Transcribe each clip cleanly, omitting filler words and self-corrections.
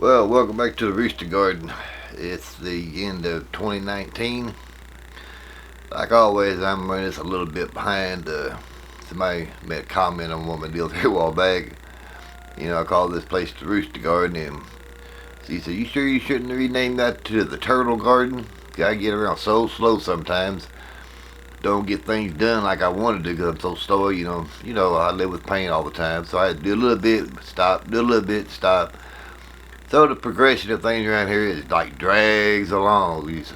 Well, welcome back to the Rooster Garden. It's the end of 2019. Like always, I'm running this a little bit behind. Somebody made a comment on one of my deals here a while back. I call this place the Rooster Garden, and she said, "You sure you shouldn't rename that to the Turtle Garden? I get around so slow sometimes. Don't get things done like I want to do because I'm so slow. I live with pain all the time, so I do a little bit, stop, do a little bit, stop." So the progression of things around here is like drags along, you see.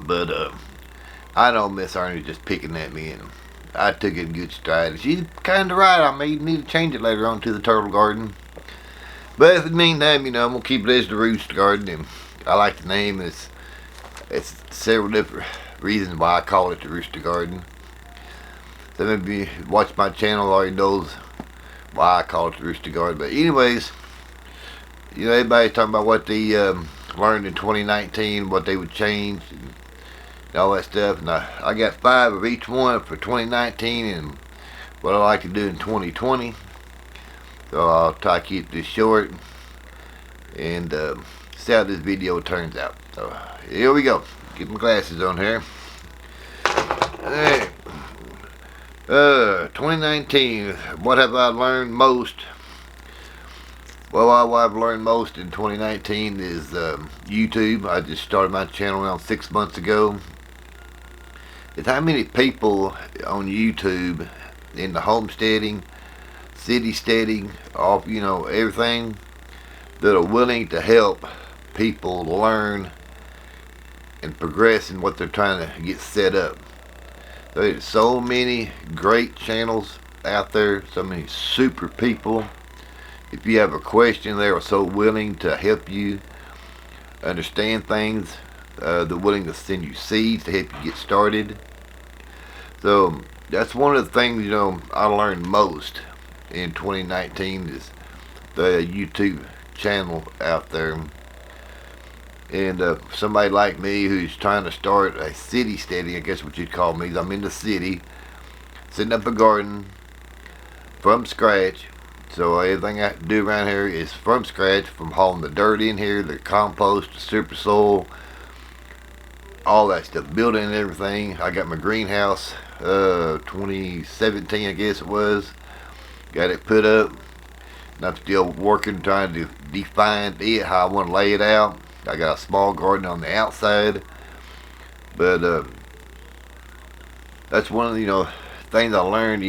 But I know Miss Ernie's just picking at me, and I took it in good stride. And she's kind of right. I may need to change it later on to the Turtle Garden. But in the meantime, I'm gonna keep it as the Rooster Garden, and I like the name. It's several different reasons why I call it the Rooster Garden. So maybe you watch my channel already knows why I call it the Rooster Garden. But anyways, everybody's talking about what they learned in 2019, what they would change, and all that stuff. And I got 5 of each one for 2019 and what I like to do in 2020. So I'll try to keep this short and see how this video turns out. So here we go. Get my glasses on here. Hey, 2019. What have I learned most? Well, what I've learned most in 2019 is YouTube. I just started my channel around 6 months ago. It's how many people on YouTube in the homesteading, city steading, off, everything, that are willing to help people learn and progress in what they're trying to get set up. There's so many great channels out there, so many super people. If you have a question, they are so willing to help you understand things. They're willing to send you seeds to help you get started. So that's one of the things I learned most in 2019 is the YouTube channel out there. And somebody like me who's trying to start a city steady, I guess what you'd call me. I'm in the city, setting up a garden from scratch. So everything I do around here is from scratch, from hauling the dirt in here, the compost, the super soil, all that stuff, building and everything. I got my greenhouse, 2017 I guess it was. Got it put up. And I'm still working, trying to define it, how I want to lay it out. I got a small garden on the outside. But that's one of the, things I learned,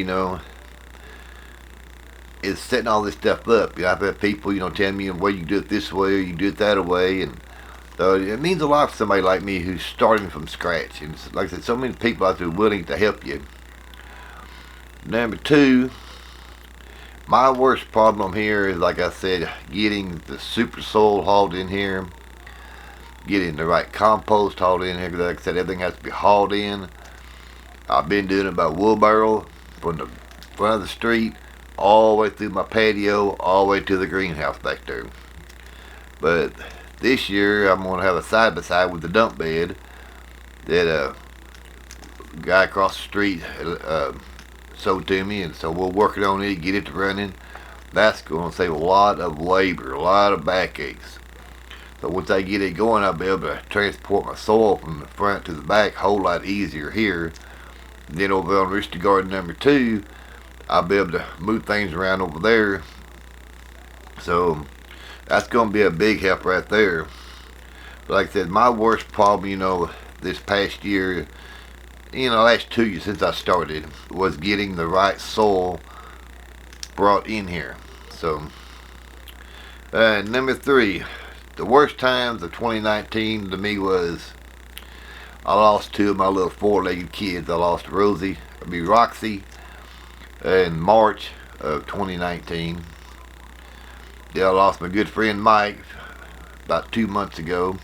is setting all this stuff up. I've had people, telling me, well, you can do it this way or you can do it that way, and so it means a lot for somebody like me who's starting from scratch. And like I said, so many people out there willing to help you. Number 2, my worst problem here is, like I said, getting the super soil hauled in here, getting the right compost hauled in here. Like I said, everything has to be hauled in. I've been doing it by wheelbarrow from the front of the street all the way through my patio, all the way to the greenhouse back there. But this year I'm going to have a side-by-side with the dump bed that a guy across the street sold to me, and so we're working on it, get it running. That's going to save a lot of labor, a lot of backaches. So once I get it going, I'll be able to transport my soil from the front to the back a whole lot easier here. And then over on Rooster Garden number 2, I'll be able to move things around over there. So that's going to be a big help right there. But like I said, my worst problem, this past year, last 2 years since I started, was getting the right soil brought in here. So number 3, the worst times of 2019 to me was I lost 2 of my little 4-legged kids. I lost Roxy, in March of 2019. Yeah, I lost my good friend Mike about 2 months ago.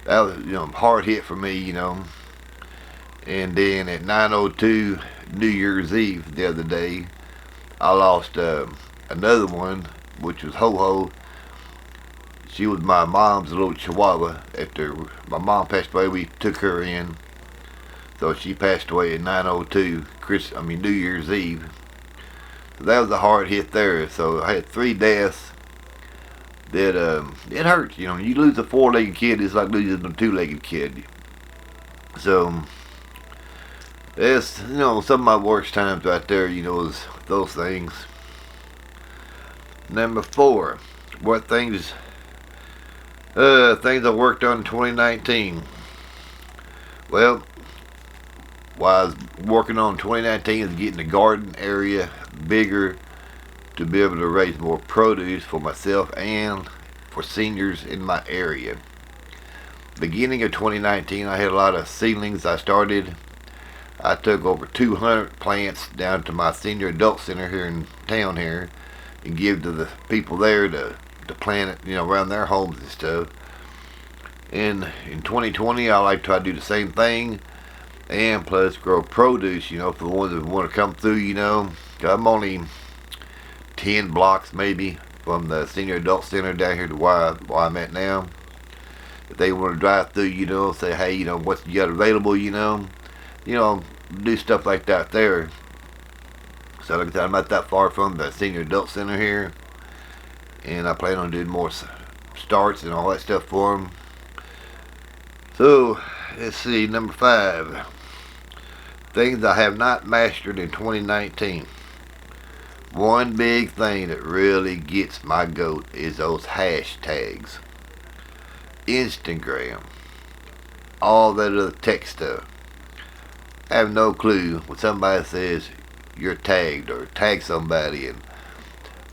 That was, hard hit for me, And then at 9:02 New Year's Eve the other day, I lost another one, which was Ho Ho. She was my mom's little chihuahua. After my mom passed away, we took her in. So she passed away at 9:02 New Year's Eve. So that was a hard hit there. So I had 3 deaths that it hurts. You know, when you lose a four-legged kid, it's like losing a two-legged kid. So it's, you know, some of my worst times right there. You know, is those things. Number 4, what things I worked on in 2019. Well, what I was working on in 2019 is getting the garden area bigger to be able to raise more produce for myself and for seniors in my area. Beginning of 2019, I had a lot of seedlings I started. I took over 200 plants down to my senior adult center here in town here and give to the people there to plant it, you know, around their homes and stuff. And in 2020, I like to try to do the same thing and plus grow produce, you know, for the ones that want to come through, you know. I'm only 10 blocks maybe from the senior adult center down here to where I'm at now. If they want to drive through, you know, say, hey, you know, what you got available, you know, do stuff like that there. So like I said, I'm not that far from the senior adult center here, and I plan on doing more starts and all that stuff for them. So let's see, number 5, things I have not mastered in 2019. One big thing that really gets my goat is those hashtags. Instagram, all that other tech stuff. I have no clue when somebody says you're tagged or tag somebody, and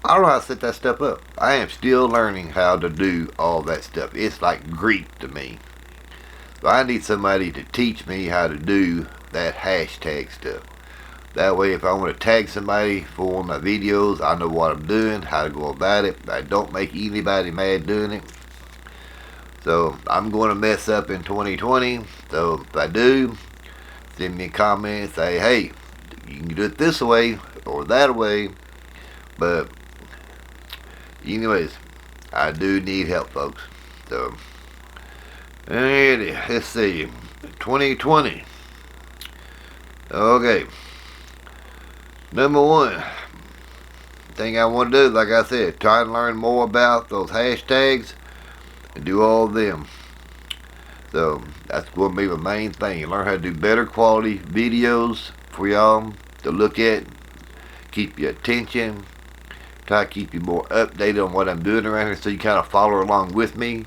I don't know how to set that stuff up. I am still learning how to do all that stuff. It's like Greek to me. So I need somebody to teach me how to do that hashtag stuff. That way if I want to tag somebody for one of my videos, I know what I'm doing, how to go about it. I don't make anybody mad doing it. So I'm going to mess up in 2020. So if I do, send me a comment and say, hey, you can do it this way or that way. But anyways, I do need help, folks. So let's see, 2020. Okay, number 1 thing I want to do, like I said, try and learn more about those hashtags and do all of them. So that's going to be my main thing. Learn how to do better quality videos for y'all to look at, keep your attention, try to keep you more updated on what I'm doing around here so you kind of follow along with me.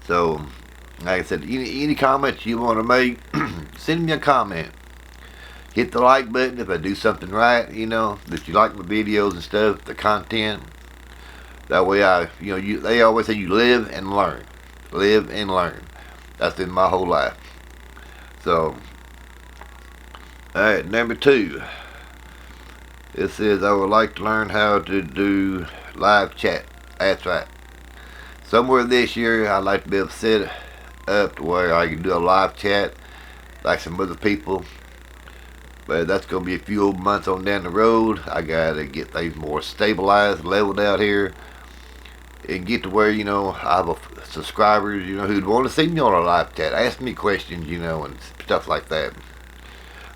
So like I said, any comments you want to make, send me a comment. Hit the like button if I do something right, you know, if you like my videos and stuff, the content. That way they always say you live and learn. Live and learn. That's been my whole life. So, alright, number 2. It says I would like to learn how to do live chat. That's right. Somewhere this year I'd like to be able to set up to where I can do a live chat like some other people. But that's going to be a few months on down the road. I got to get things more stabilized, leveled out here, and get to where, you know, I have subscribers, you know, who'd want to see me on a live chat, ask me questions, you know, and stuff like that.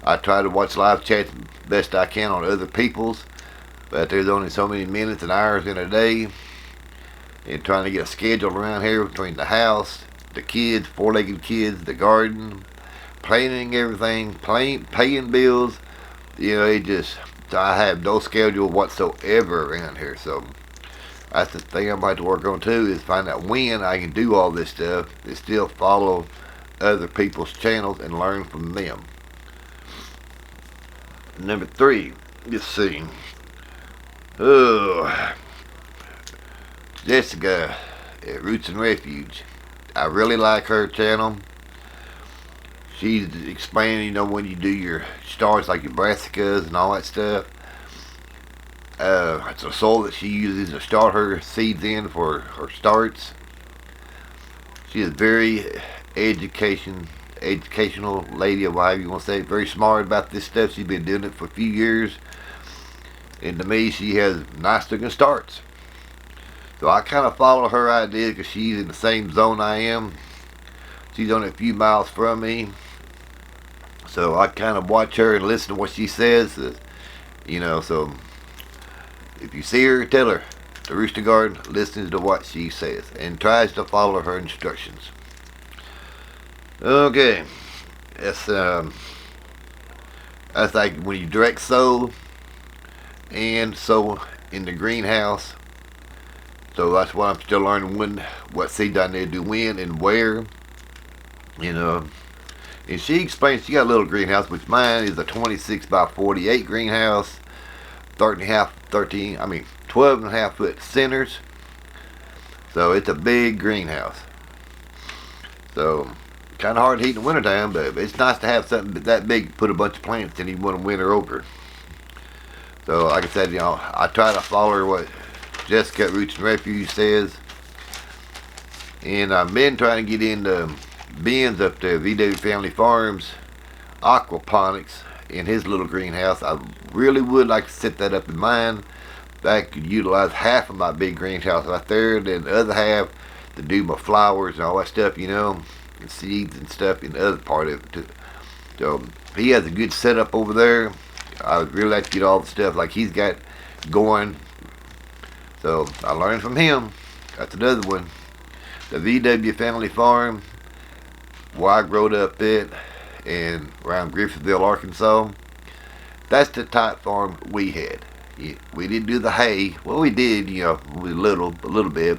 I try to watch live chats best I can on other people's, but there's only so many minutes and hours in a day, and trying to get a schedule around here between the house, the kids, four-legged kids, the garden, planning everything, paying bills, you know, I have no schedule whatsoever around here. So that's the thing I'm about to work on too, is find out when I can do all this stuff and still follow other people's channels and learn from them. Number 3, let's see. Jessica at Roots and Refuge. I really like her channel. She's explaining, you know, when you do your starts like your brassicas and all that stuff. It's a soil that she uses to start her seeds in for her starts. She is very educational lady, or whatever you want to say. Very smart about this stuff. She's been doing it for a few years. And to me, she has nice looking starts. So I kind of follow her idea because she's in the same zone I am. She's only a few miles from me. So I kind of watch her and listen to what she says. You know, so if you see her, tell her the rooster garden, listens to what she says, and tries to follow her instructions. Okay, that's like when you direct sow and sow in the greenhouse. So that's what I'm still learning, what seeds I need to do when and where. You know, and she explains she got a little greenhouse, which mine is a 26 by 48 greenhouse, 12 and a half foot centers. So it's a big greenhouse. So kind of hard to heat in the wintertime, but it's nice to have something that big to put a bunch of plants in even when the winter over. So like I said, I try to follow what Jessica at Roots and Refuge says. And I've been trying to get into Ben's up there, VW Family Farms aquaponics in his little greenhouse. I really would like to set that up in mine. I could utilize half of my big greenhouse right there, and then the other half to do my flowers and all that stuff, and seeds and stuff in the other part of it too. So he has a good setup over there. I would really like to get all the stuff like he's got going. So I learned from him. That's another one. The VW Family Farm, where I growed up at, and around Griffithville, Arkansas. That's the type farm we had. We didn't do the hay. Well, we did, a little bit.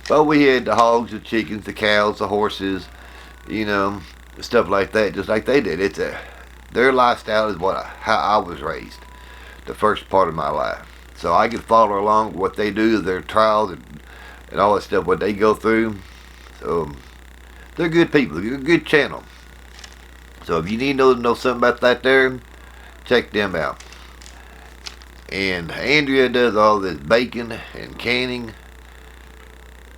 But we had the hogs, the chickens, the cows, the horses, stuff like that, just like they did. Their lifestyle is how I was raised, the first part of my life. So I could follow along what they do, their trials and all that stuff, what they go through. So they're good people. They're a good channel. So if you need to know something about that there, check them out. And Andrea does all this baking and canning.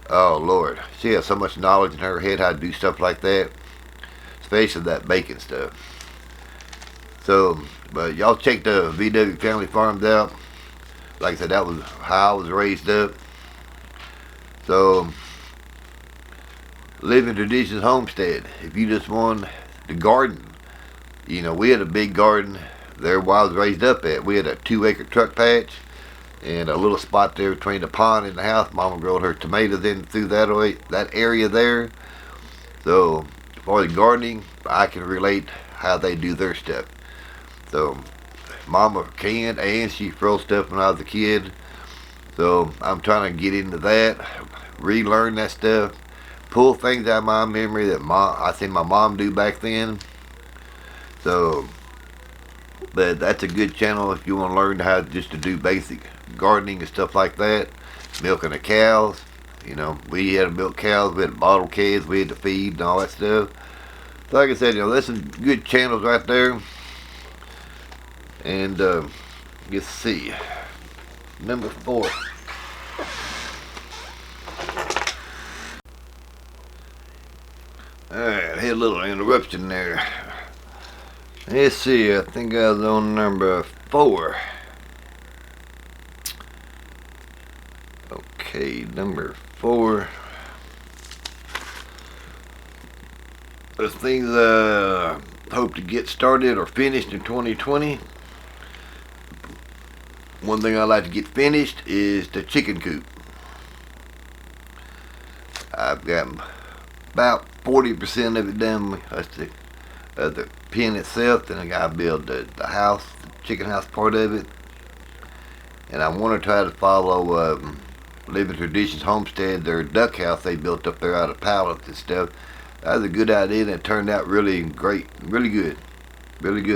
Oh Lord, she has so much knowledge in her head how to do stuff like that, especially that baking stuff. So, but y'all check the VW Family Farms out. Like I said, that was how I was raised up. So, Living Traditions Homestead. If you just want the garden, we had a big garden there where I was raised up at. We had a 2-acre truck patch and a little spot there between the pond and the house. Mama growed her tomatoes in through that area there. So for the gardening, I can relate how they do their stuff. So Mama canned and she froze stuff when I was a kid. So I'm trying to get into that, relearn that stuff, pull things out of my memory that I seen my mom do back then. So, but that's a good channel if you want to learn how just to do basic gardening and stuff like that. Milking the cows. We had to milk cows. We had bottle calves. We had to feed and all that stuff. So like I said, there's some good channels right there. And let's see. Number 4. Alright, had a little interruption there. Let's see, I think I was on number 4. Okay, number 4. There's things I hope to get started or finished in 2020. One thing I'd like to get finished is the chicken coop. I've got about 40% of it done. That's the pen itself. Then I gotta build the house, the chicken house part of it. And I want to try to follow Living Traditions Homestead, their duck house they built up there out of pallets and stuff. That was a good idea, and it turned out really great, really good,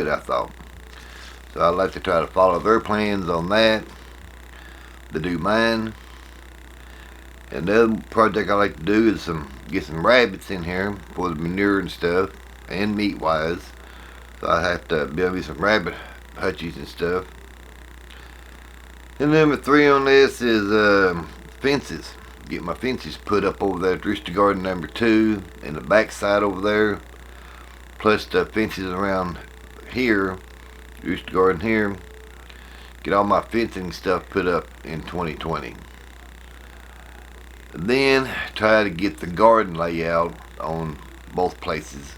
I thought. So I'd like to try to follow their plans on that, to do mine. And the other project I like to do is get some rabbits in here for the manure and stuff, and meat wise. So I have to build me some rabbit hutchies and stuff. And number 3 on this is fences. Get my fences put up over there at Rooster Garden number 2 in the back side over there. Plus the fences around here, Rooster Garden here. Get all my fencing stuff put up in 2020. Then try to get the garden layout on both places.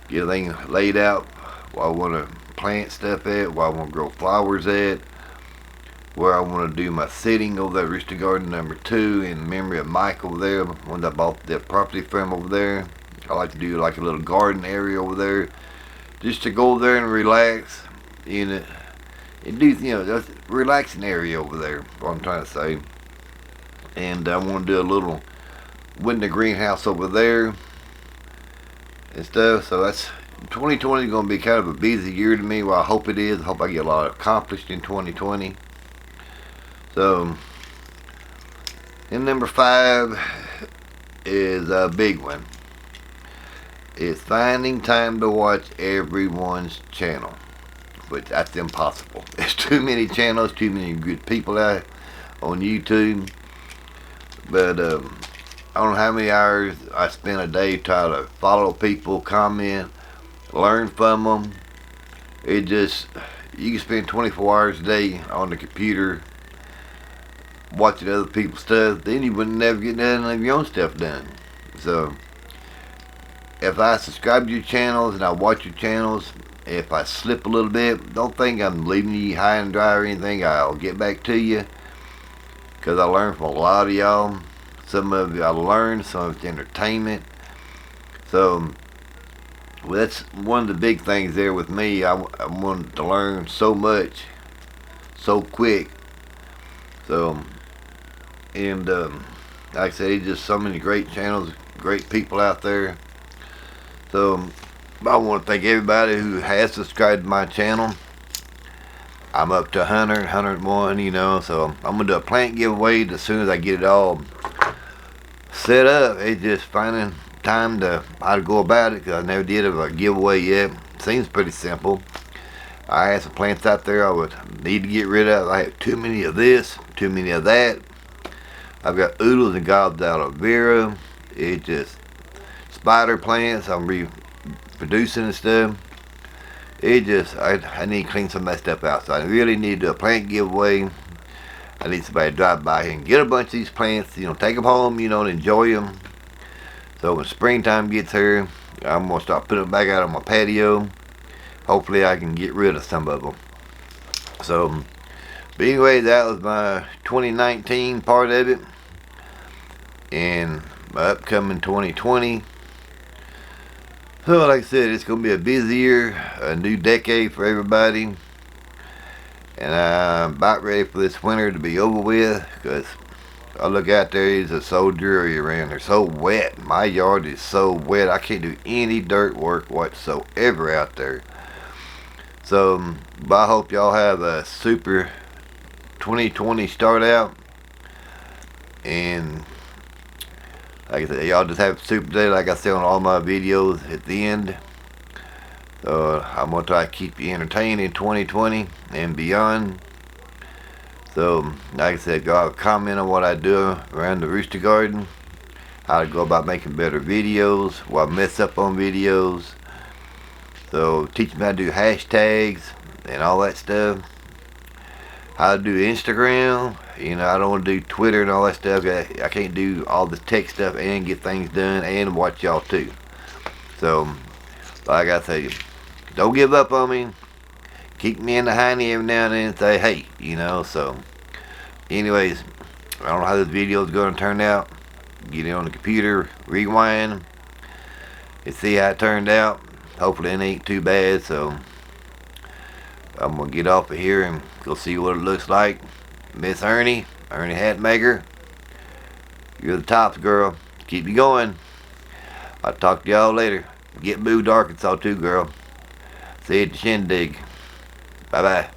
Get everything laid out where I want to plant stuff at, where I want to grow flowers at. where I want to do my sitting over there at Rooster Garden number 2 in memory of Mike over there, when I bought the property from over there. I like to do like a little garden area over there, just to go over there and relax in it. And do, that's a relaxing area over there, what I'm trying to say. And I want to do a little window greenhouse over there and stuff. So that's 2020 is going to be kind of a busy year to me. Well, I hope it is. I hope I get a lot accomplished in 2020. So, and number 5 is a big one. It's finding time to watch everyone's channel, but that's impossible. There's too many channels, too many good people out on YouTube. But I don't know how many hours I spend a day trying to follow people, comment, learn from them. It just, you can spend 24 hours a day on the computer watching other people's stuff, then you wouldn't never get none of your own stuff done. So if I subscribe to your channels and I watch your channels, if I slip a little bit, don't think I'm leaving you high and dry or anything. I'll get back to you, because I learned from a lot of y'all. Some of you I learned, some of it's entertainment. So well, that's one of the big things there with me. I wanted to learn so much so quick. So, and like I said, there's just so many great channels, great people out there. So I want to thank everybody who has subscribed to my channel. I'm up to 100, 101, so I'm going to do a plant giveaway as soon as I get it all set up. It's just finding time to how to go about it, because I never did a giveaway yet. Seems pretty simple. I have some plants out there I would need to get rid of. I have too many of this, too many of that. I've got oodles and gobs out of Vera. It's just spider plants I'm reproducing and stuff. It just, I need to clean some of that stuff out. So I really need to do a plant giveaway. I need somebody to drive by here and get a bunch of these plants, take them home, and enjoy them. So when springtime gets here, I'm going to start putting them back out on my patio. Hopefully I can get rid of some of them. So, but anyway, that was my 2019 part of it. And my upcoming 2020. So like I said, it's going to be a busy year, a new decade for everybody. And I'm about ready for this winter to be over with, because I look out there, it's a so dreary around there, so wet. My yard is so wet, I can't do any dirt work whatsoever out there. So, but I hope y'all have a super 2020 start out. And like I said, y'all just have a super day, like I say on all my videos at the end. So I'm going to try to keep you entertained in 2020 and beyond. So, like I said, go out, comment on what I do around the Rooster Garden, how to go about making better videos, what I mess up on videos. So, teach me how to do hashtags and all that stuff. How to do Instagram. I don't want to do Twitter and all that stuff. I can't do all the tech stuff and get things done and watch y'all too. So, like I say, don't give up on me. Keep me in the hiney every now and then and say, hey, so. Anyways, I don't know how this video is going to turn out. Get it on the computer, rewind, and see how it turned out. Hopefully it ain't too bad, so I'm going to get off of here and go see what it looks like. Miss Ernie Hatmaker, you're the tops, girl. Keep you going. I'll talk to y'all later. Get moved to Arkansas too, girl. See you at the shindig. Bye-bye.